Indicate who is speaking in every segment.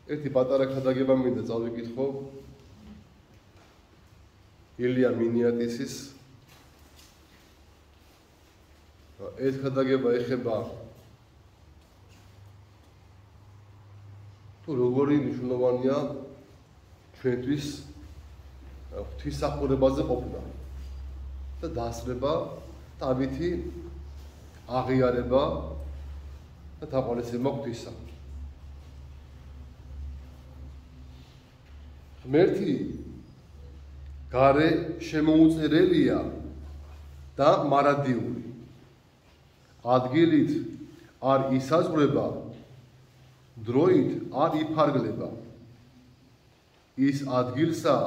Speaker 1: ერთი პატარა ქადაგება მინდა წავიკითხო ილია მინიატისის ეს ქადაგება ეხება თუ როგორი მნიშვნელოვანია ჩვენთვის ღვთისმსახურებაზე ყოფნა და დასწრება დავითი აღიარება და თაყვანისმცემა ღვთისა. ღმერთი გარე შემოუწერელია და მარადიული. ადგილით არ ისაზღვრება, დროით არ იფარგლება. ის ადგილსა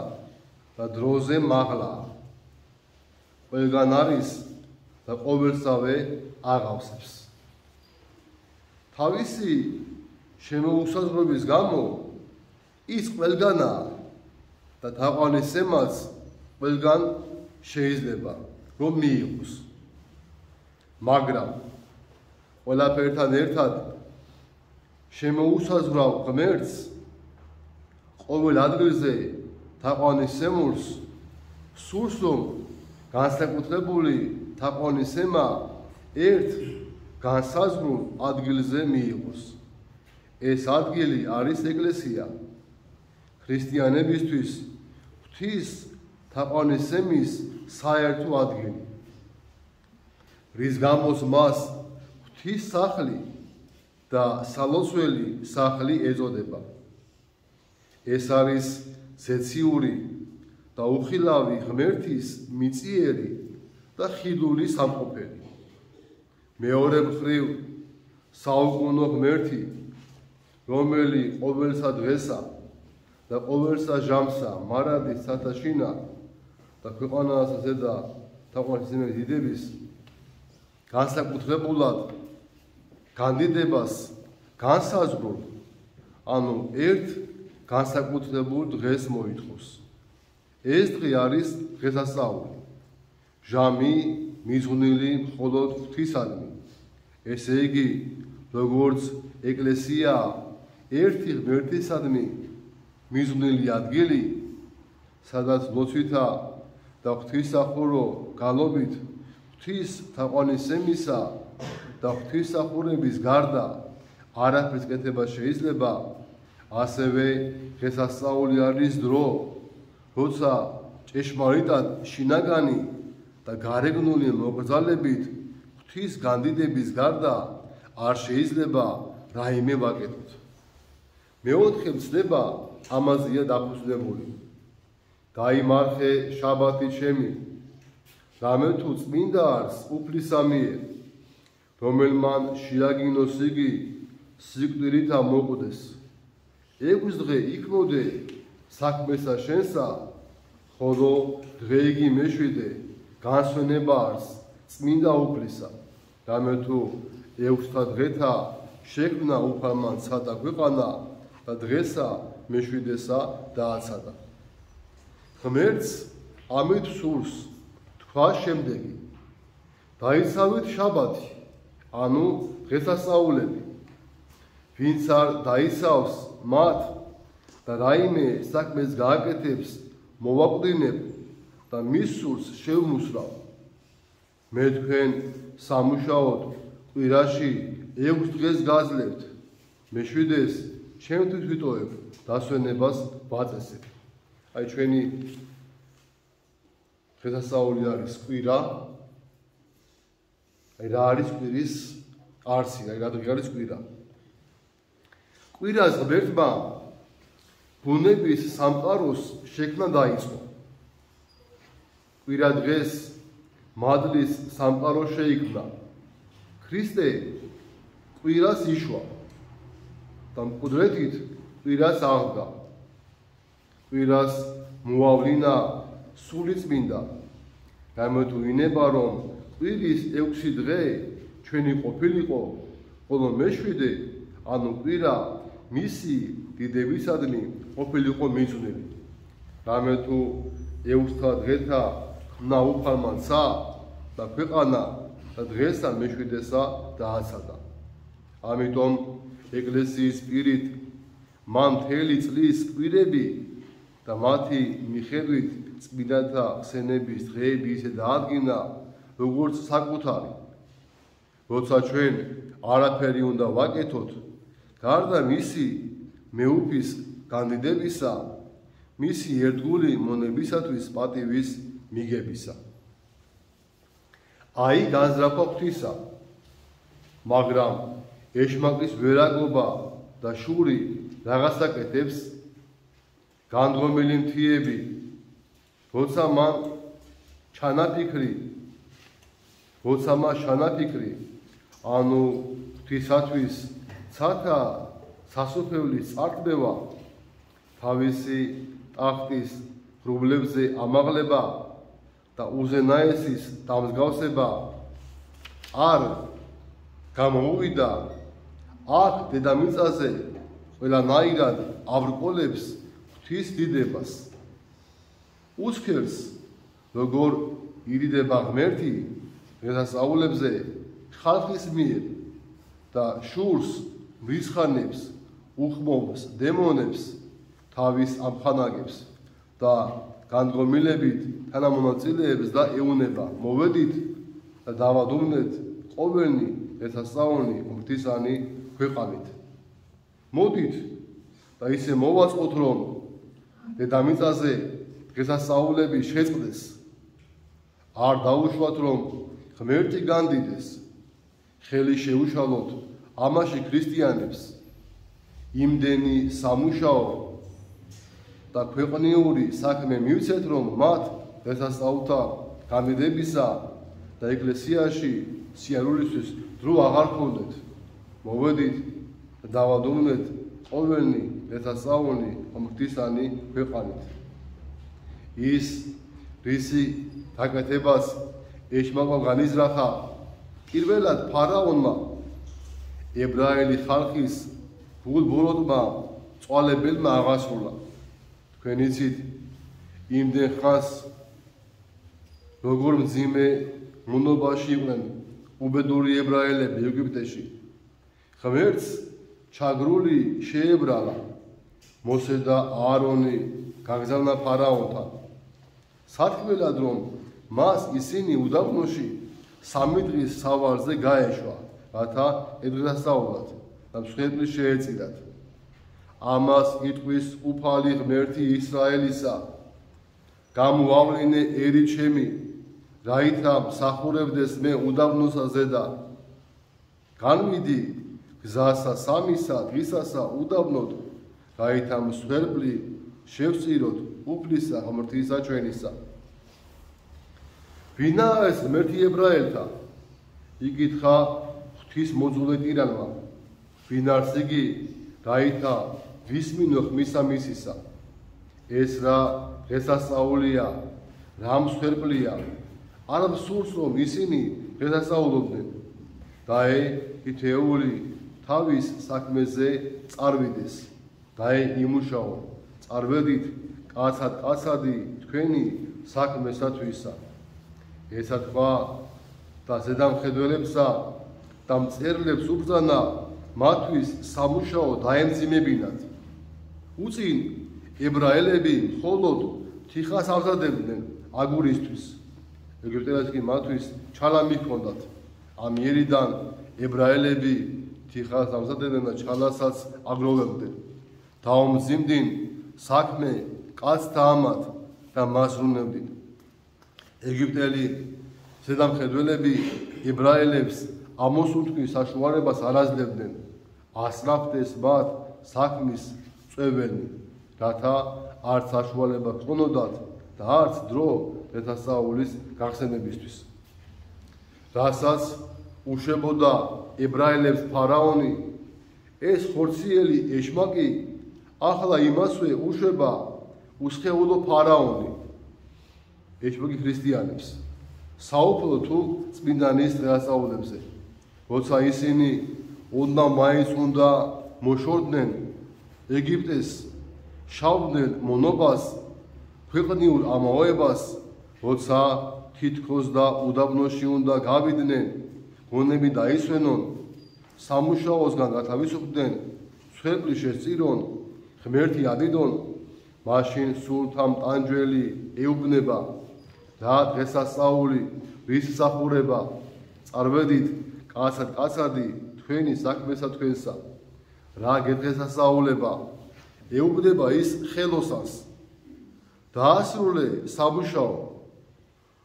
Speaker 1: და დროზე მაღლა. ყველგან არის და ყოველსავე აღავსებს. თავისი შემოუსაზღვრების გამო ის ყველგანაა და თაყვანისმცემაც ყველგან შეიძლება რომ მიიღოს. მაგრამ ყველაფერთან ერთად შემოუსაზღვრავ ღმერთს ყოველ ადგილზე თაყვანისმცემულს სურს რომ განსაკუთრებული თაყვანისცემა ერთ განსაზღვრულ ადგილზე მიიღოს. ეს ადგილი არის ეკლესია. ქრისტიანებისთვის ღვთის თაყვანისცემის საერთო ადგილი. რის გამოც მას ღვთის სახლი და სალოცველი სახლი ეწოდება. ეს არის ზეციური და უხილავი ღმერთის მიწიერი და ხილული სამყოფელი. მეორე მხრივ საუკუნო ღმერთი, რომელი ყოველსა დღესა და ყოველსა ჟამსა მარადის ცათაშინა და ქვეყანასა ზედა თაყვანისმცემელი დიდების განსაკუთრებულად განდიდებას განსაზღვრულ, ანუ ერთ განსაკუთრებულ დღეს მოითხოვს. ეს დღე არის დღესასწაული, ჟამი მიზღვნილი მხოლოდ ღვთისადმი. ესე იგი, როგორც ეკლესია ერთი ღმერთისადმი მიზღვნილი ადგილი, სადაც ლოცვითა და ღვთისმსახურო გალობით ღვთის თაყვანისცემისა და ღვთისმსახურების გარდა არაფერს კეთება შეიძლება, ასევე დღესასწაული არის დრო, როცა ჭეშმარიტად შინაგანი და გარეგნული მოგრძალებით ღვთის განდიდების გარდა არ შეიძლება რაიმე ვაკეთოთ. მეოთხე მცნება ამაზეა დაფუძნებული. გაიმარხე შაბათი ჩემი, რამე თუ წმინდა არს უფლისა მიერ, რომელმან შეაგინოს იგი სიკვდილითა მოკვდეს. 6 დღე იქმოდე საქმესა შენსა, ხოლო დღე იგი მეშვიდე განსვენება არს წმინდა უფლისა. რამე თუ 6 დღეთა შექმნა უფალმან ცადა ქვეყანა და დღესა მეშვიდესა დააცადა. ღმერთს ამით სურს თქვა შემდეგი: დაიცავით შაბათი, ანუ დღესასწაულები. ვინც არ დაიცავს მათ და რაიმე საქმეს გააკეთებს, მოვაკვდინებ და მის სურს შევმუსრავ. მე თქვენ სამუშაოდ კვირაში 6 დღეს გაძლევთ, მეშვიდეს ჩემთვის ვიტოვებ დასვენებას ვაწესებ. აი ჩვენი დღესასწაული არის კვირა. აი რა არის კვირის არსი, აი რა არის კვირა. კვირას ღმერთმა ბუნების სამყაროს შექმნა დაიწყო. კვირა დღეს მადლის სამყარო შეიქმნა. ქრისტე კვირას იშვა და მკვდრეთით კვირას აღდგა. კვირას მოავლინა სულიწმინდა, რამე თუ ინება რომ კვირის 6 დღე ჩვენი ყოფილიყო, ხოლო მეშვიდე, ანუ კვირა მისი დიდებისადმი ყოფილიყო მიზნული. რამე თუ 6 დღეთა ხმნა უფალმან ცა და ქვეყანა და დღესა მეშვიდესა დააცადა. ამიტომ ეკლესიის პირით მან მთელი წლის კვირები და მათი მიხედვით წმინდანთა ხსენების დღეები ისე დაადგინა, როგორც საკუთარი. როცა ჩვენ არაფერი უნდა ვაკეთოთ, გარდა მისი მეუფის განდიდებისა, მისი ერთგული მონებისათვის პატივის მიგებისა. აი განზრახვა ღვთისა, მაგრამ ეშმაკის ვერაგობა და შური რაღაც აკეთებს, განდგომილი მთიები, როცა მას ჩანაფიქრი, ანუ ღვთისათვის ცათა სასופევლის წარდგება, თავისი ტახტის ღრუბლებზე ამაღლება და უზენაესის დამსგავსება არ გამოუვიდა, აქ დედამიწაზე ყველანაირად აბრკოლებს ღვთის დიდებას. უსქერს, როგორ ირიდება ღმერთი დღესასწაულებზე ხალხის მიერ და შურს მრისხანებს, უხმობს დემონებს, თავის ამხანაგებს და განდგომილებით თანამონაწილეებს და ეუნება, მოვედით და დავადუმნეთ ყოველნი დღესასწაული ღვთისანი ქვეყანით. მოდით და ისე მოვაწყოთ, რომ დედამიწაზე დღესასწაულები შეწყდეს, არ დაუშვათ, რომ ღმერთი განდიდეს, ხელი შეუშალოთ ამაში ქრისტიანებს, იმდენი სამუშაო და ქვეყნიური საქმე მივცეთ, რომ მათ დღესასწაულთა განდიდებისა და ეკლესიაში სიარულისთვის დრო აღარ ჰქონდეთ. მოვედით და დავადუმნეთ ყოველნი დღესასწაული ღვთისანი ქვეყანით. ის რისი გაკეთებას ეშმაკმა განიზრახა, პირველად ფარაონმა, ებრაელი ხალხის გულბოლოტმა წვალებელმა აღასრულა. თქვენ იცით, იმდენ ხანს როგორ მძიმე მონობაში იყვნენ უბედური ებრაელები ეგვიპტეში. ღმერთს ჩაგრული შეებრალა, მოსე და აარონი გაგზავნა ფარაონთან. სათქმელად, რომ მას ისინი უდაბნოში 3 დღის სავარზე გაეშვა, რათა დღესასწაულად და მსხვერპლი შეეწირათ. ამას იტყვის უფალი ღმერთი ისრაელისა, გამოავლინე ერი ჩემი, რაითა მსახურებდეს მე უდაბნოსა ზედა. განვიდი გზასა სამისა დღისასა უდაბნოდ, რაითა მსხვერპლი შევწიროთ უფლისა ღმრთისა ჩვენისა. ვინაა ეს ღმერთი ებრაელთა? იკითხა ღვთის მოძულე ტირანმა. ვინ არის იგი, რაითა ვისმინო ხმისა მისისა? ეს რა დღესასწაულია, რა მსხვერპლია, არ მსურს, რომ ისინი დღესასწაულობდნენ. დაე ითეული თავის საქმეზე წარვიდეს, დაე იმუშაო, წარვედით კაცად-კაცადი თქვენი საქმესათვისა. ესა თქვა და ზედამხედველებსა და მწერლებს უბრძანა, მათთვის სამუშაო დაემძიმებინათ. უწინ ებრაელები მხოლოდ თიხას ამზადებდნენ აგურისთვის, ეგვიპტელებს კი მათთვის ჩალა მიჰქონდათ. ამიერიდან ებრაელები თიხას ამზადებდნენ და ჩალასაც აგროვებდნენ. დაუმძიმდნენ საქმე კაცთა ამათ და მას რუნებდნენ. ეგვიპტელი ზედამხედველები ებრაელებს ამოსუნთქვის საშუალებას არ აძლევდნენ, ასრაფდეს მათ საქმის წვეველი, რათა არც საშუალება ჰქონოდათ და არც დრო დღესასწაულის გახსენებისთვის. რასაც უშვებოდა ებრაელებს ფარაონი, ეს ხორციელი ეშმაკი ახლა იმასვე უშვება უსხეულო ფარაონი, ეშმაკი ქრისტიანებს, საუფლო თუ წმინდანის დღესასწაულებზე. როცა ისინი უნდა მაინც უნდა მოშორდნენ ეგვიპტეს შავდნენ მონობას, ქვეყნიურ ამაოებას, როცა თითქოს და უდაბნოში უნდა გავიდნენ, გონები დაისვენონ, სამუშაოსგან გათავისუფლდნენ, მსხვერპლი შესწირონ, ღმერთი ადიდონ მაშინ სულთა მტანჯველი ეუბნება რა დღესასწაული ვის მსახურება წარვედით კაცადი თქვენი საქმესა თქვენსა რა გედღესასწაულება ეუბნება ის ხელოსანს დაასრულე სამუშაო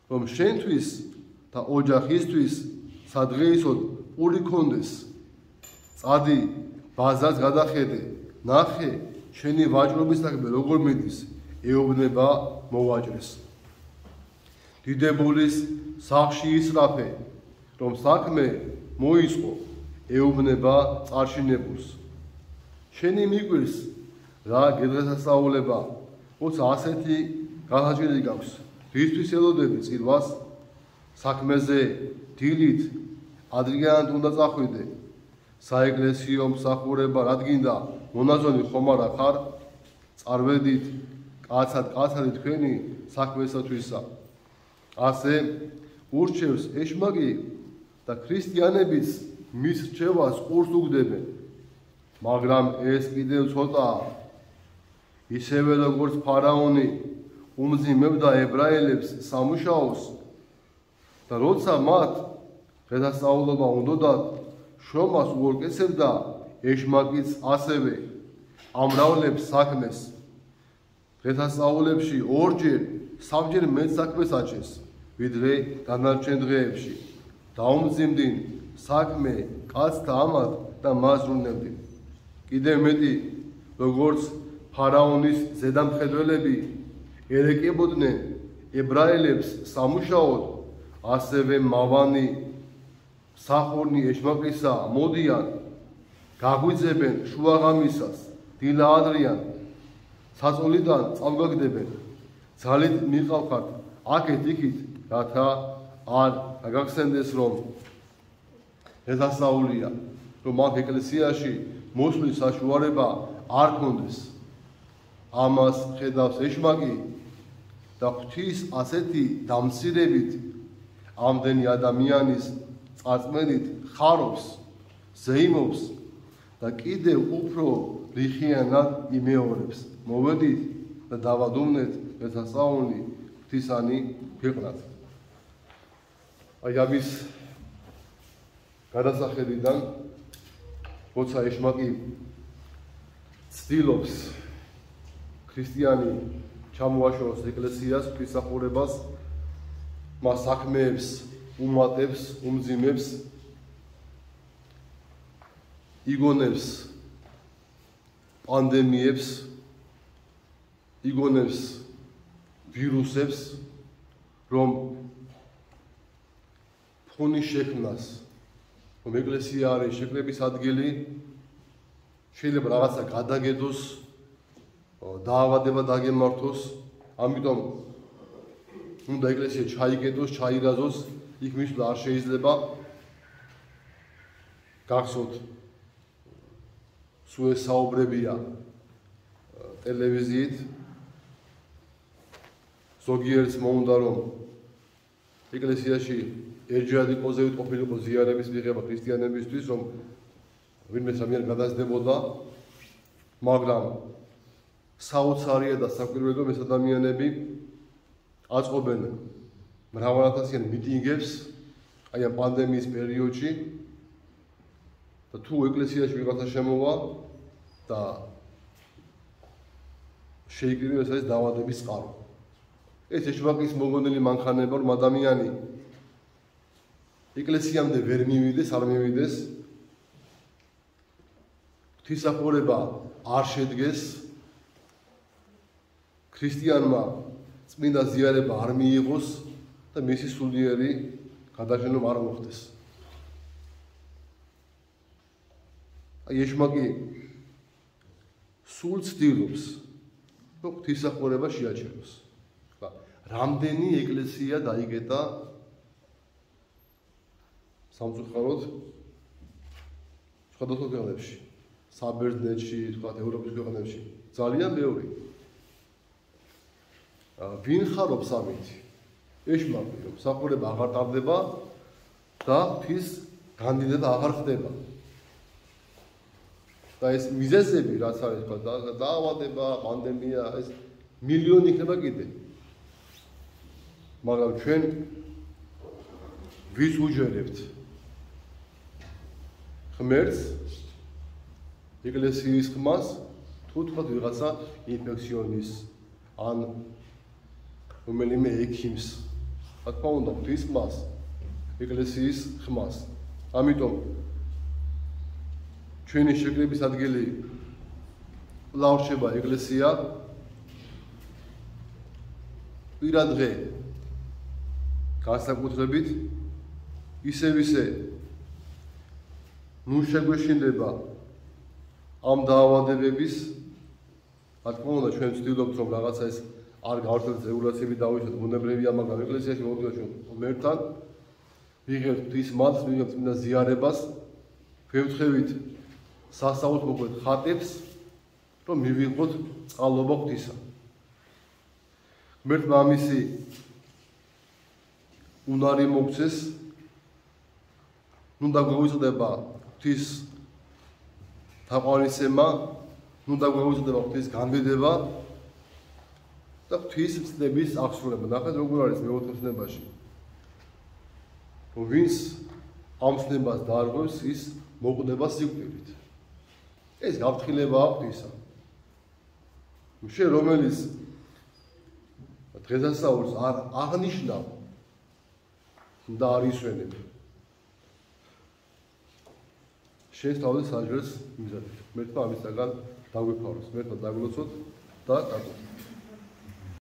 Speaker 1: რომ შენთვის და ოჯახისთვის სადღეისოდ პური ქონდეს წადი ბაზარს გადახედე ნახე შენი ვაჭრობის საქმე როგორ მიდის ეუბნება მოვაჭრეს დიდებულის სახლში ისრაფე რომ საქმე მოიწყო ეუბნება წარშინებულს შენი მიგვირს რა გედღესასწაულება როცა ასეთი განაჩენი გაქვს რისთვის ელოდები წირვას საქმეზე დილით ადრიანად უნდა წახვიდე საეკლესიო მსახურება რადგინდა მონაზონი ხომ არა ხარ წარვედით კაცადი თქვენი საქმესათვისა ასე ურჩევს ეშმაკი და ქრისტიანებიც მის რჩევას ყურს უგდებენ მაგრამ ეს კიდევ ცოტაა ისევე როგორც ფარაონი უმძიმებდა ებრაელებს სამუშაოს და როცა მათ დღესასწაულობა უნდოდათ შრომას უორკეცებდა ეშმაკიც ასევე ამრავლებს საქმეს დღესასწაულებში ორჯერ სამჯერ მეტ საქმეს აჩენს ვიდრე დანარჩენ დღეებში დაუმძიმდნენ საქმე კაცთა ამად და მას ბრუნებდნენ კიდევ მეტი როგორც ფარაონის ზედამხედველები ერეკებოდნენ ებრაელებს სამუშაოდ ასევე მავანი მსახურნი ეშმაკისა მოდიან გაგვიძებენ შუაღამისას დილა ადრიან საწოლიდან წავგაგდებენ ძალით მიყავხართ აქეთ იქით რათა არ გაგახსენდეს რომ დღესასწაულია რომ მათ ეკლესიაში მოსვლის საშუალება არ ქონდეს ამას ხედავს ეშმაკი და ღვთის ასეთი დამცირებით ამდენი ადამიანის წარწმენით ხარობს ზეიმობს და კიდევ უფრო რიხიანად იმეორებს მოვედით და დავადუმნეთ დღესასწაული ღვთისანი ქვეყნად აი ამის გადასახედიდან როცა ეშმაკი ცდილობს ქრისტიანი ჩამოაშოროს ეკლესიას ღვთისმსახურებას მას საქმეებს უმატებს უმძიმებს იგონებს პანდემიებს იგონებს ვირუსებს რომ ფონის შექმნას რომ ეკლესია არის შეკრების ადგილი შეიძლება რაღაცა გადაგედოს დაავადება დაგემართოს ამიტომ უნდა ეკლესია ჩაიგედოს ჩაირაზოს იქ მისვლა არ შეიძლება გახსოვთ სულ საუბრებია ტელევიზიით ზოგიერთს მოუნდა რომ ეკლესიაში ერთჯერადი ყოზევით ყოფილიყო ზიარების მიღება ქრისტიანებისთვის რომ ვინმე სამიან გადასდებოდა მაგრამ საოცარია და საკვირველო ეს ადამიანები აწყობენ მრავალათასიან მიტინგებს აი ამ პანდემიის პერიოდში და თუ ეკლესიაში ვიღაცა შემოვა და შეიკრიბა ეს არის დაავადების წყარო ეს ეშმაკის მოგონილი მანქანება რომ ადამიანი ეკლესიამდე ვერ მივიდეს არ მივიდეს ღვთისმსახურება არ შედგეს ქრისტიანმა წმინდა ზიარება არ მიიღოს და მისი სულიერი გადაშეնում არ მოხდეს. აი ეშმაკი სულ ცდილობს რომ ღვთისმსახურება შეაჩეროს. რამდენი ეკლესია დაიგეთა სამწუხაროდ სხვადასხვა ქვეყნებში, საბერძნეთში, თქვა ევროპის ქვეყნებში ძალიან ბევრი. ვინ ხარობს ამით? ეშმაკი, რომ მსახურება აღარ ტარდება და ღვთის განდიდება აღარ ხდება. და ეს მიზეზები რაც არის თქვა დაავადება, პანდემია, ეს მილიონი იქნება კიდე. მაგრამ ჩვენ ვის უჯერებთ? ღმერთს, ეკლესიის ხმას, თუ თქვა ვიღაცა ინფექციონის ან რომელიმე ექიმს, რა თქმა უნდა, ღვთის ხმას, ეკლესიის ხმას. ამიტომ ჩვენი შეკრების ადგილი კვლავ რჩება ეკლესია. პირადღე განსაკუთრებით ისე ნუ შეგვეშინდება ამ დაავადებების, რა თქმა უნდა, ჩვენ ვცდილობთ რომ რაღაცა ეს არ გავხსნათ რეგულაციები დავუშვათ, ბუნებრივია, მაგრამ ეკლესიაში მოვიდეთ ჩვენ ღმერთთან, ვიღებთ ღვთის მადლს, ვიღებთ წმინდა ზიარებას, ვევთხევით სასაუთმოქმედ ხატებს, რომ მივიღოთ წყალობა ღვთისა. ღმერთმა ამისი უნარი მოგცეს, ნუ დაგვეუწყდება ღვთის თაყვანისცემა, ნუ დაგვეუწყდება ღვთის განბედება და ღვთის ცნების აღსრულება. ნახეთ როგორ არის მეოთხე ცნებაში. რომ ვინც ამ ცნებას დაარღვევს, ის მოკვდება სიკვდილით. ეს გაფრთხილებაა ღვთისა. შენ რომელიც დღესასწაულს არ აღნიშნავ და არ ისვენებ, შენ თავზე საჯარს მიზადებ. ღმერთმა ამისაგან დაგვიფაროს, ღმერთმა დაგლოცოთ და დაგლოცოთ.